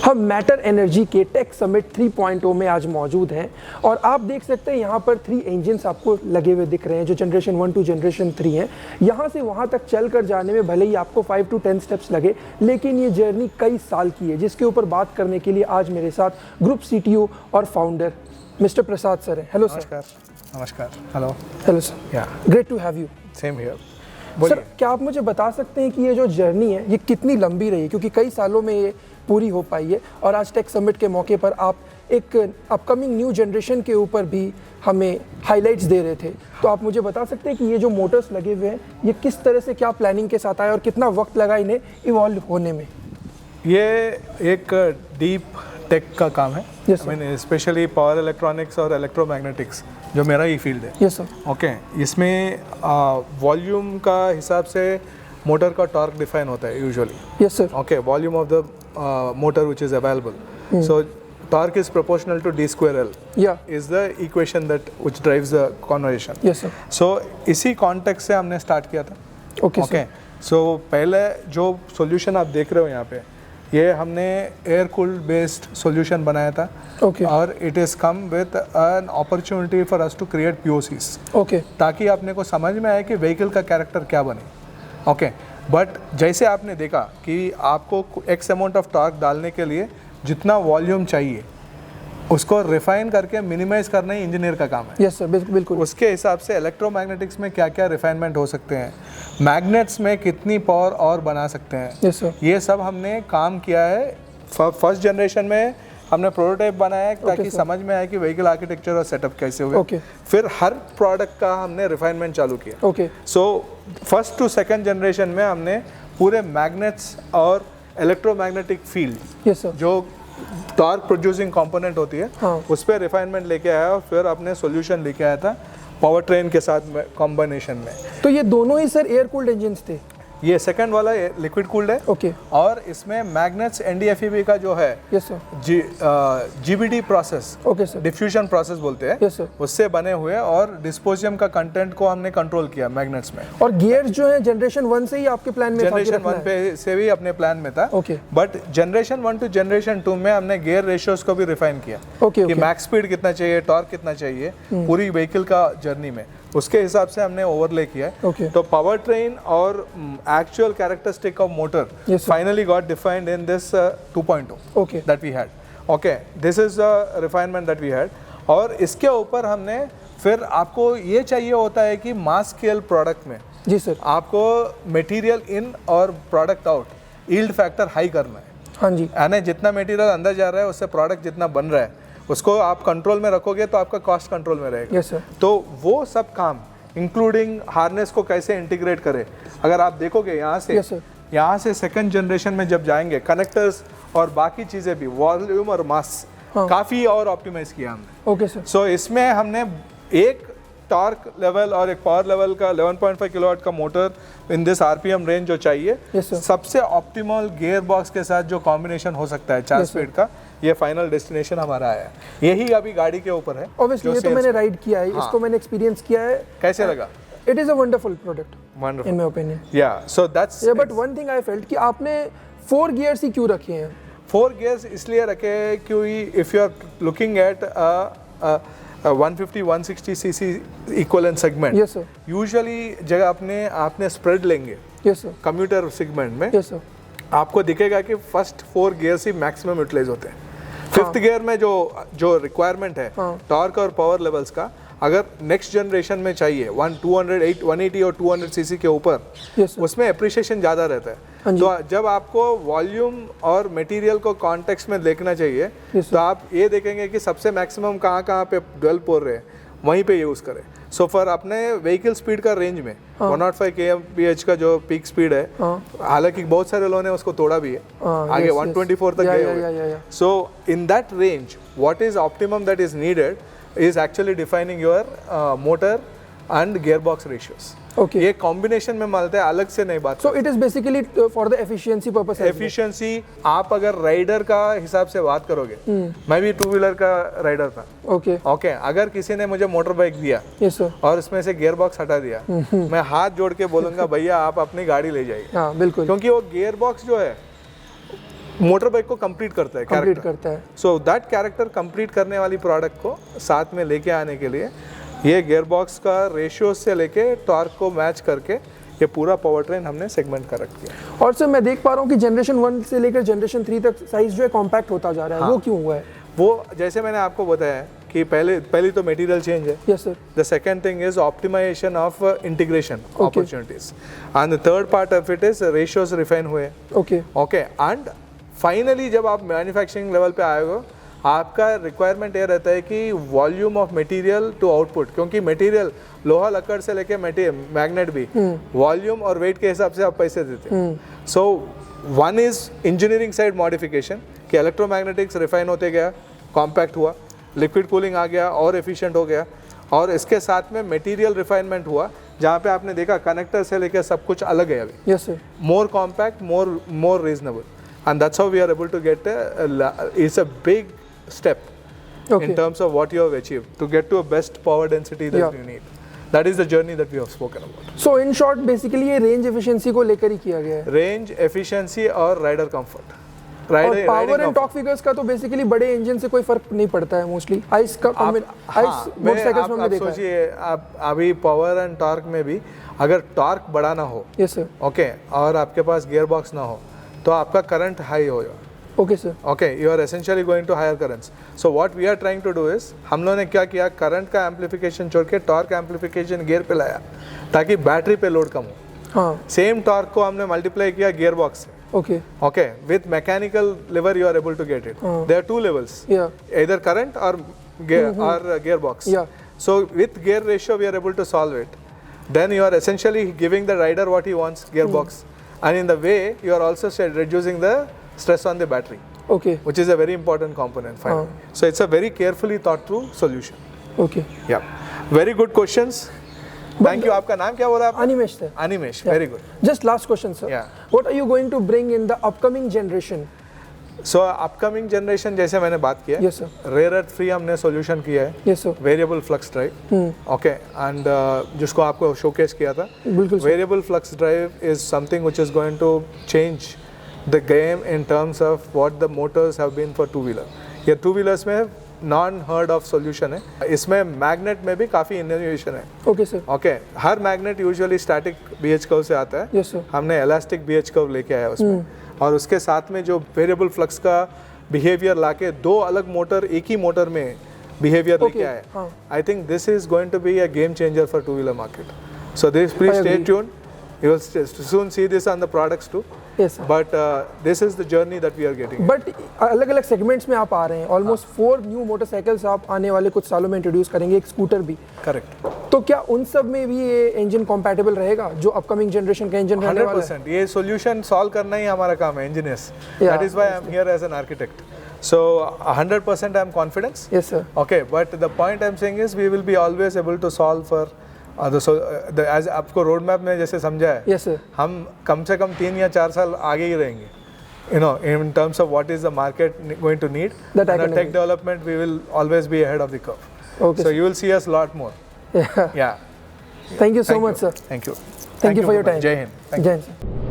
हम matter energy के tech summit 3.0 में आज मौजूद हैं और आप देख सकते हैं यहाँ पर 3 इंजन्स आपको लगे हुए दिख रहे हैं जो जनरेशन 1 टू जनरेशन 3 हैं। यहाँ से वहाँ तक चल कर जाने में भले ही आपको 5 टू 10 स्टेप्स लगे, लेकिन ये जर्नी कई साल की है, जिसके ऊपर बात करने के लिए आज मेरे साथ ग्रुप CTO और फाउंडर मिस्टर प्रसाद सर हैं। Hello sir. नमस्कार। Hello. Hello sir. Yeah great to have you. Same here. Sir, क्या आप मुझे बता सकते हैं कि ये जो जर्नी है ये कितनी लंबी रही है, क्योंकि कई सालों में ये पूरी हो पाई है और आज टेक समिट के मौके पर आप एक अपकमिंग न्यू जनरेशन के ऊपर भी हमें हाइलाइट्स दे रहे थे। तो आप मुझे बता सकते हैं कि ये जो मोटर्स लगे हुए हैं ये किस तरह से, क्या प्लानिंग के साथ आए और कितना वक्त लगा इन्हें इवॉल्व होने में? ये एक डीप टेक का काम है। Yes, I mean specially power electronics और इलेक्ट्रोमैग्नेटिक्स, जो मेरा ही फील्ड है। Yes sir. ओके, इसमें वॉल्यूम का हिसाब से मोटर का टॉर्क डिफाइन होता है usually. Yes sir. Okay, volume of the motor which is available, so torque is proportional to d square L. Yeah. Is the equation that which drives the conversion. Yes sir. So इसी context से हमने start किया था. Okay sir. So पहले जो solution आप देख रहे हो यहाँ पे, ये हमने air cooled based solution बनाया था. Okay. और it is come with an opportunity for us to create POCs. Okay. ताकि अपने को समझ में आए कि vehicle का character क्या बने. Okay. But जैसे आपने देखा कि आपको X amount of torque डालने के लिए जितना वॉल्यूम चाहिए उसको रिफाइन करके मिनिमाइज करना ही इंजीनियर का काम है। यस सर, बिल्कुल। उसके हिसाब से इलेक्ट्रोमैग्नेटिक्स में क्या क्या रिफाइनमेंट हो सकते हैं, मैग्नेट्स में कितनी पावर और बना सकते हैं, यस सर, ये सब हमने काम किया है। फर्स्ट जनरेशन में हमने प्रोटोटाइप बनाया है ताकि समझ में आए कि व्हीकल आर्किटेक्चर और सेटअप कैसे हुए। फिर हर प्रोडक्ट का हमने रिफाइनमेंट चालू किया। So first to second generation में हमने पूरे मैग्नेट्स और इलेक्ट्रोमैग्नेटिक फील्ड, जो टॉर्क प्रोड्यूसिंग कंपोनेंट होती है, उस पर रिफाइनमेंट लेके आया और फिर अपने सॉल्यूशन लेके आया था पावर ट्रेन के साथ कॉम्बिनेशन में। तो ये दोनों ही सर एयर कूल्ड इंजन्स थे? ये सेकंड वाला लिक्विड कूल्ड है। ओके। और इसमें मैग्नेट्स NDFEB का जो है, yes sir, GBD process, okay sir, diffusion process बोलते हैं, यस सर, उससे बने हुए, और डिस्पोजियम का कंटेंट को हमने कंट्रोल किया मैग्नेट्स में। और गियर्स जो है जनरेशन 1 से ही आपके प्लान में था? जनरेशन 1 पे से भी अपने प्लान में था। Okay. But generation 1 to generation 2 में हमने गियर रेशियोज को भी रिफाइन किया। ओके। कि मैक्स स्पीड कितना चाहिए, टॉर्क कितना चाहिए पूरी व्हीकल का जर्नी में, उसके हिसाब से हमने ओवरले किया है। तो पावर ट्रेन और actual characteristic of motor finally got defined in this 2.0 that we had. Okay, this is the refinement that we had. और इसके ऊपर हमने फिर, आपको ये चाहिए होता है कि मास स्केल प्रोडक्ट में, जी सर, आपको मटेरियल इन और product out yield factor high करना है। हाँ जी। यानी जितना मटेरियल अंदर जा रहा है उससे प्रोडक्ट जितना बन रहा है उसको आप कंट्रोल में रखोगे तो आपका कॉस्ट कंट्रोल में रहेगा। Yes sir. तो वो सब काम, इंक्लूडिंग हार्नेस को कैसे इंटीग्रेट करें, अगर आप देखोगे यहाँ से, यहाँ से सेकंड जनरेशन में जब जाएंगे, कनेक्टर्स और बाकी चीज़ें भी, वॉल्यूम और मास काफ़ी और ऑप्टिमाइज किया हमने। Okay sir. सो इसमें हमने एक टॉर्क लेवल और एक पावर लेवल का 11.5 किलोवाट का motor in this RPM range जो चाहिए, सबसे ऑप्टिमल गियर बॉक्स के साथ जो कॉम्बिनेशन हो सकता है 4 स्पीड का, ये फाइनल डेस्टिनेशन हमारा है। यही अभी गाड़ी के ऊपर है। ऑब्वियसली ये तो मैंने राइड किया है, इसको मैंने एक्सपीरियंस किया है। कैसे लगा? It is a wonderful product, wonderful in my opinion. Yeah so that's, but one thing I felt कि आपने 4 गियर्स ही क्यों रखे हैं? 4 गियर्स इसलिए रखे क्योंकि if you are looking at 150-160 cc equivalent segment, yes sir, usually जगह आपने स्प्रेड लेंगे, यस सर, कम्यूटर सेगमेंट में, यस सर, आपको दिखेगा कि फर्स्ट 4 गियर्स ही मैक्सिमम यूटिलाइज होते हैं। 5th गियर में जो रिक्वायरमेंट है टॉर्क और पावर लेवल्स का, अगर नेक्स्ट जनरेशन में चाहिए 180 और 200 cc के ऊपर, उसमें एप्रिशिएशन ज़्यादा रहता है। तो जब आपको वॉल्यूम और मटेरियल को कॉन्टेक्स्ट में देखना चाहिए, तो आप ये देखेंगे कि सबसे मैक्सिमम कहाँ पे ड्वेल पोर रहे हैं, वहीं पे यूज़ करें। सो फॉर अपने व्हीकल स्पीड का रेंज में 105 kmph का जो पीक स्पीड है, हालांकि बहुत सारे लोगों ने उसको तोड़ा भी है, आगे 124 तक गए हुए। So in that range what is optimum that is needed is actually defining your motor and gearbox ratios. Okay. ये कॉम्बिनेशन में मालते हैं, अलग से नहीं बात। So it is basically for the efficiency purpose. Efficiency, आप अगर राइडर का हिसाब से बात करोगे, मैं भी 2 व्हीलर का राइडर था। ओके, अगर किसी ने मुझे मोटर बाइक दिया, yes, और उसमें से गियर बॉक्स हटा दिया, मैं हाथ जोड़ के बोलूंगा भैया आप अपनी गाड़ी ले जाइए। हाँ बिल्कुल, क्योंकि वो गियर बॉक्स जो है मोटर बाइक को कंप्लीट करता है, कंप्लीट कैरेक्टर करता है। सो दैट कैरेक्टर कंप्लीट करने वाली प्रोडक्ट को साथ में लेके आने के लिए ये गियर बॉक्स का रेशियो से लेके टॉर्क को मैच करके ये पूरा पावर ट्रेन हमने सेगमेंट कर रखी है। और सर मैं देख पा रहा हूँ कि जनरेशन 1 से लेकर जनरेशन 3 तक साइज जो है कॉम्पैक्ट होता जा रहा है, वो क्यों हुआ है? वो जैसे मैंने आपको बताया कि पहली तो मटेरियल चेंज है। Yes sir. The second thing is optimisation of integration opportunities and the third part of it is ratios refine हुए। ओके ओके एंड फाइनली जब आप मैन्युफैक्चरिंग लेवल पे आए हो आपका रिक्वायरमेंट ये रहता है कि volume of material to output, क्योंकि मटेरियल लोहा लकड़ से लेके मैग्नेट भी वॉल्यूम और वेट के हिसाब से आप पैसे देते हैं। So one is engineering side modification कि इलेक्ट्रोमैग्नेटिक्स रिफाइन होते गया, कॉम्पैक्ट हुआ, लिक्विड कूलिंग आ गया और एफिशिएंट हो गया, और इसके साथ में मटेरियल रिफाइनमेंट हुआ जहाँ पे आपने देखा कनेक्टर से लेकर सब कुछ अलग है अभी। Yes sir. More compact, more reasonable, and that's how we are able to get it's a big step in terms of what you have achieved to get to a best power density that you need. That is the journey that we have spoken about. So in short basically ये range efficiency को लेकर ही किया गया है। Range, efficiency और rider comfort. और power and torque figures का तो बेसिकली बड़े इंजन से कोई फर्क नहीं पड़ता है मोस्टली। आइस का आइस मोटरसाइकिल्स में हमने देखा है। सोचिए आप अभी पावर एंड टॉर्क में भी अगर टॉर्क बड़ा ना हो, यस सर, ओके, और आपके पास गियर बॉक्स ना हो तो आपका करंट हाई होगा। Okay sir. Okay, you are essentially going to higher currents. So what we are trying to do is, हम लोगों ने क्या किया, करंट का एम्पलीफिकेशन छोड़ के टॉर्क एम्पलीफिकेशन गियर पे लाया ताकि बैटरी पे लोड कम हो। हाँ। सेम टॉर्क को हमने मल्टीप्लाई किया गियर बॉक्स से। Okay okay, with mechanical lever you are able to get it. There are two levels, either current or gearbox. Yeah. So with gear ratio we are able to solve it. Then you are essentially giving the rider what he wants, gearbox, and in the way you are also reducing the stress on the battery, okay, which is a very important component finally. So it's a very carefully thought through solution. Okay. Yeah, very good questions. Thank you. आपका नाम क्या बोला? Animesh sir. Animesh, very good. Just last question sir. Yeah. What are you going to bring in the upcoming generation? So upcoming generation जैसे मैंने बात किया, yes sir, rare earth free हमने solution किया है, yes sir, variable flux drive, okay, and जिसको आपको showcase किया था, बिल्कुल sir. Variable flux drive is something which is going to change the game in terms of what the motors have been for two-wheeler. ये two-wheelers में non heard of solution है, इसमें magnet में भी काफ़ी इनोवेशन है। Okay sir. ओके, हर magnet usually static BH curve से आता है, यस सर, हमने इलास्टिक बीएच कर्व लेके आया उसमें, और उसके साथ में जो वेरिएबल फ्लक्स का बिहेवियर लाके दो अलग मोटर एक ही मोटर में बिहेवियर लेके आए। I think this is going to be a game changer for two wheeler market. So this please stay tuned, you will soon see this on the products too. Yes sir. But this is the journey that we are getting. But अलग-अलग segments में आप आ रहे हैं, almost 4 new motorcycles आप आने वाले कुछ सालों में इंट्रोड्यूस करेंगे, एक स्कूटर भी। करेक्ट। तो क्या उन सब में भी ये इंजन कॉम्पैटिबल रहेगा जो अपकमिंग जनरेशन का इंजन रहने वाला है? 100%। ये सॉल्यूशन सॉल्व करना ही हमारा काम है, engineers. That is why I am here as an architect. So 100% I am confident. Yes sir. Okay, but the point I am saying is we will be always able to solve for as आपको road map में जैसे समझा है, yes sir, हम कम से कम 3 या 4 साल आगे ही रहेंगे, you know, in terms of what is the market going to need. The tech development we will always be ahead of the curve. Okay. So you will see us a lot more. Yeah. Thank you so much sir. Thank you. Thank you for your time. Jai Hind. Jai Hind.